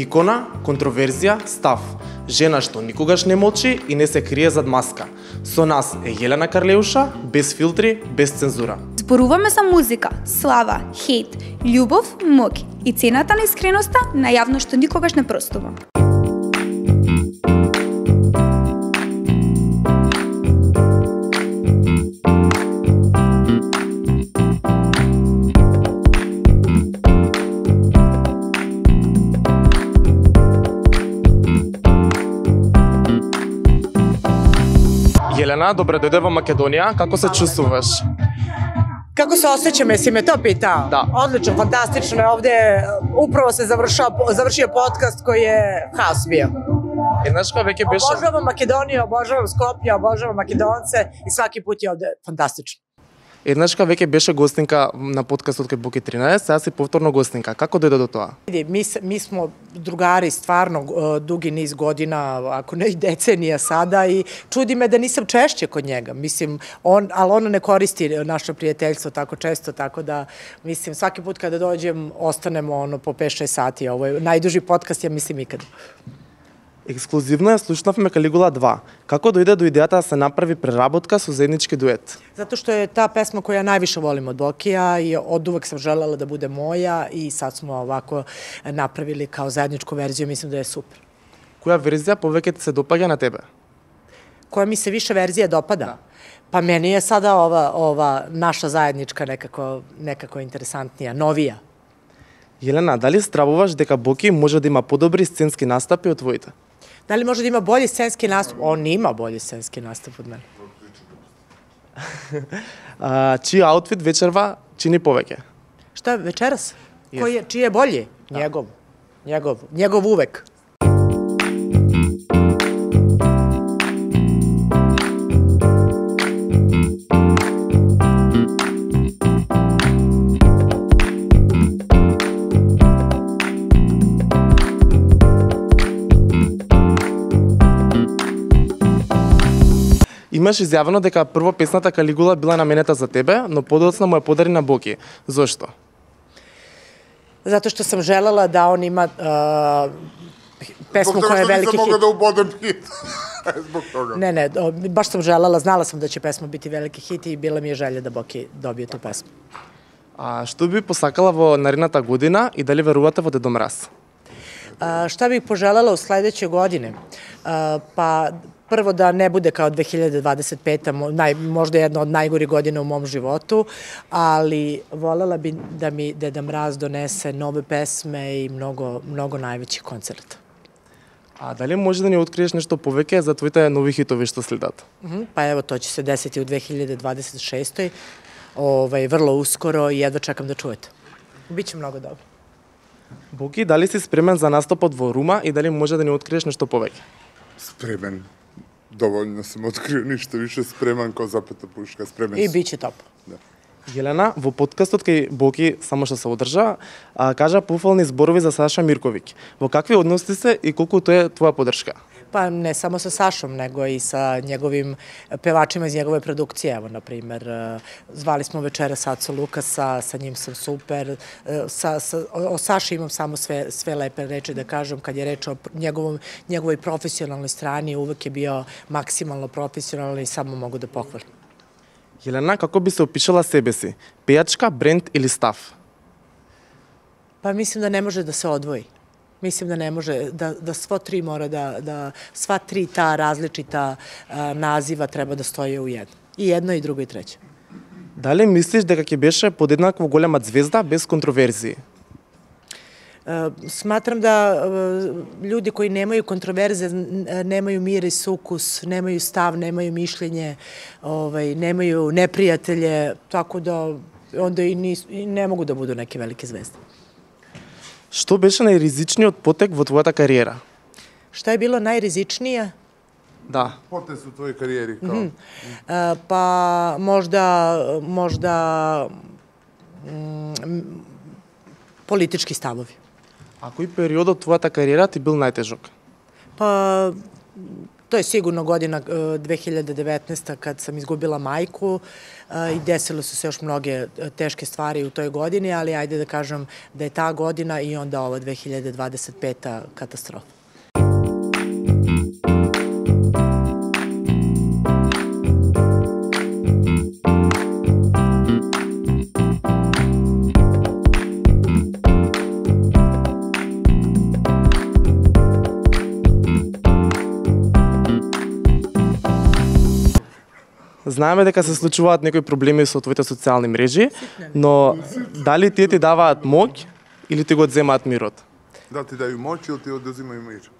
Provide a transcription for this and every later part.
Икона, контроверзија, став. Жена што никогаш не молчи и не се крие зад маска. Со нас е Јелена Карлеуша, без филтри, без цензура. Зборуваме за музика, слава, хейт, љубов, моки и цената на искреноста на јавно што никогаш не простува. Јелена, добре дојде во Македонија. Како се чувствуваш? Kako se osjećam, jesi me to pitao? Da. Odlično, fantastično je ovde, upravo se završio podcast koji je haos bio. Еднаш кога веќе беше Obožavam Makedoniju, obožavam Skopje, obožavam Makedonce i svaki put je ovde fantastično. Еднаш кога веќе беше гостинка на подкастот кај Боки 13, сега си повторно гостинка. Како дојде до тоа? Mi smo drugari stvarno dugi niz godina, ako ne i decenija sada i čudi me da nisam češće kod njega. Mislim, ali on ne koristi naše prijateljstvo tako često, tako da, mislim, svaki put kada dođem, ostanemo po 5-6 sati. Ovo je najduži podcast, ja mislim, ikada. Ексклузивно ја слушнавме Калигула 2. Како дојде до идејата да се направи преработка со заеднички дует? Zato što je ta pesma koju ja najviše volim od Bokija i od uvek sam želela da bude moja i sad smo ovako napravili kao zajedničku verziju, mislim da je super. Која верзија повеќе ти се допаѓа на тебе? Koja mi se više verzija dopada? Pa meni je sada ova naša zajednička nekako interesantnija, novija. Јелена, дали стравуваш дека Боки може да има подобри сценски настапи од твоите? Da li može da ima bolji scenski nastup? On ima bolji scenski nastup od mene. Чиј аутфит вечерва чини повеќе? Šta večeras? Čiji je bolji? Njegov uvek. Имаш изјавено дека прво песната Калигула била наменета за тебе, но подоцна му ја подари на Боки. Зошто? Zato što sam želela da on ima pesmu koja je veliki hit. Zbog toga što nisam mogla da ubodem hit. Zbog toga. Ne, baš sam želela, znala sam da će pesma biti veliki hit i bila mi je želja da Boki dobije tu pesmu. А што би посакала во наредната година и дали верувате во Дедо Мраз? Šta bih poželela u sledećoj godini? Pa prvo da ne bude kao 2025. Možda jedna od najgorih godina u mom životu, ali volela bi da mi Deda Mraz donese nove pesme i mnogo najvećih koncerta. А дали може да ни откриеш нешто повеќе за твоите нови хитови што следат? Pa evo, to će se desiti u 2026. Vrlo uskoro i jedva čekam da čujete. Biće mnogo dobro. Боки, дали си спремен за настапот во Рума и дали може да ни откриеш нешто повеќе? Spreman. Dovoljno sam otkrio, ništa više, spreman kao zapeta puška, spreman I sam. bit će top. Јелена, во подкастот кај Боки само што се одржа, кажа пофални зборови за Саша Мирковиќ. Во какви односи се и колку тоа е твоја подршка? Pa ne samo sa Sašom, nego i sa njegovim pevačima iz njegove produkcije. Evo, na primer, zvali smo večera Saco Lukasa, sa njim sam super. O Saši imam samo sve lepe reči da kažem. Kad je reč o njegovoj profesionalnoj strani, uvek je bio maksimalno profesionalan i samo mogu da pohvalim. Јелена, како би се опишала себе си? Пејачка, бренд или став? Pa mislim da ne može da se odvoji. Mislim da ne može, da sva tri ta različita naziva treba da stoje u jedno. I jedno, i drugo, i treće. Дали мислиш дека ќе беше подеднакво голема звезда без контроверзии? Smatram da ljudi koji nemaju kontroverze, nemaju miris, ukus, nemaju stav, nemaju mišljenje, nemaju neprijatelje, tako da onda i ne mogu da budu neke velike zvezde. Што беше најризичниот потек во твојата кариера? Šta je bilo najrizičnije? Да. Potez u tvojoj karijeri kao? Pa možda politički stavovi. А кој период од твојата кариера ти бил најтежок? Pa To je sigurno godina 2019. kad sam izgubila majku i desilo su se još mnoge teške stvari u toj godini, ali ajde da kažem da je ta godina i onda ova 2025. katastrofa. Знаеме дека се случуваат некои проблеми со твоите социјални мрежи, но дали тие ти даваат моќ или ти го одземаат мирот? Да ти дaju moć ili ti oduzimaju mir?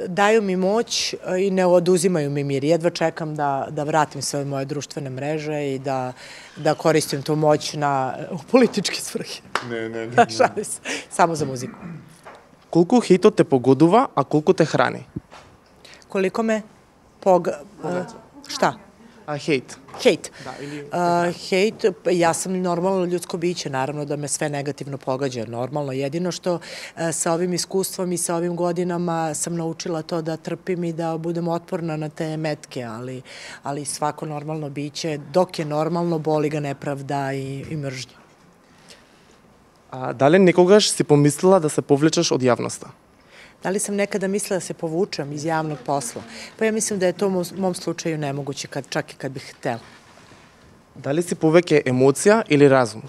Daju mi moć i ne oduzimaju mi mir. Jedva čekam da vratim sve moje društvene mreže i da koristim tu moć u političke svrhe. Ne. Šalim se. Samo za muziku. Колку хејтот те погодува, а колку те храни? Koliko me Šta? Хејт. Hejt. Hejt, ja sam normalno ljudsko biće, naravno da me sve negativno pogađa, normalno. Jedino što sa ovim iskustvom i sa ovim godinama sam naučila to da trpim i da budem otporna na te metke, ali svako normalno biće, dok je normalno, boli ga nepravda i mržnja. А дали некогаш си помислила да се повлечеш од јавноста? Da li sam nekada mislila da se povučem iz javnog posla? Pa ja mislim da je to u mom slučaju nemoguće, čak i kad bih htela. Дали си повеќе емоција или разум?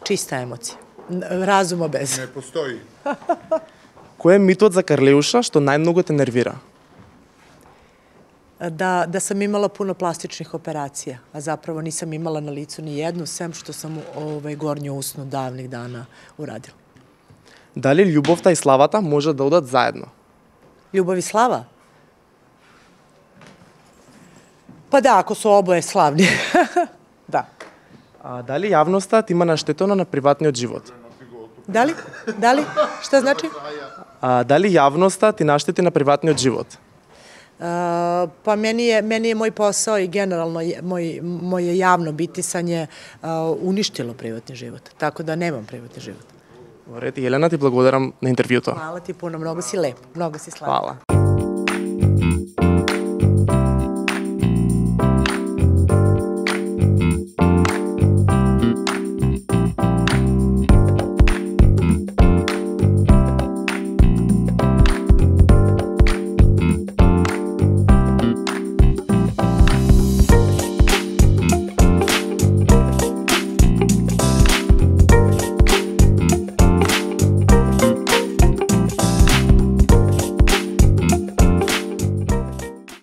Čista emocija. Razuma bez. Ne postoji. Кој е митот за Карлеуша што најмногу те нервира? Da sam imala puno plastičnih operacija, a zapravo nisam imala na licu ni jednu, sem što sam gornju usnu davnih dana uradila. Дали љубовта и славата може да одат заедно? Ljubav i slava? Pa da, ako su oboje slavni. Da. А дали јавноста ти има наштетено на приватниот живот? Da li? Šta znači? А дали јавноста ти наштети на приватниот живот? Pa meni je moj posao i generalno moje javno bitisanje uništilo privatni život. Tako da nemam privatni život. Во ред, Елена, ти благодарам на интервјуто. Hvala ti puno, mnogo si lep, mnogo si slav. Hvala.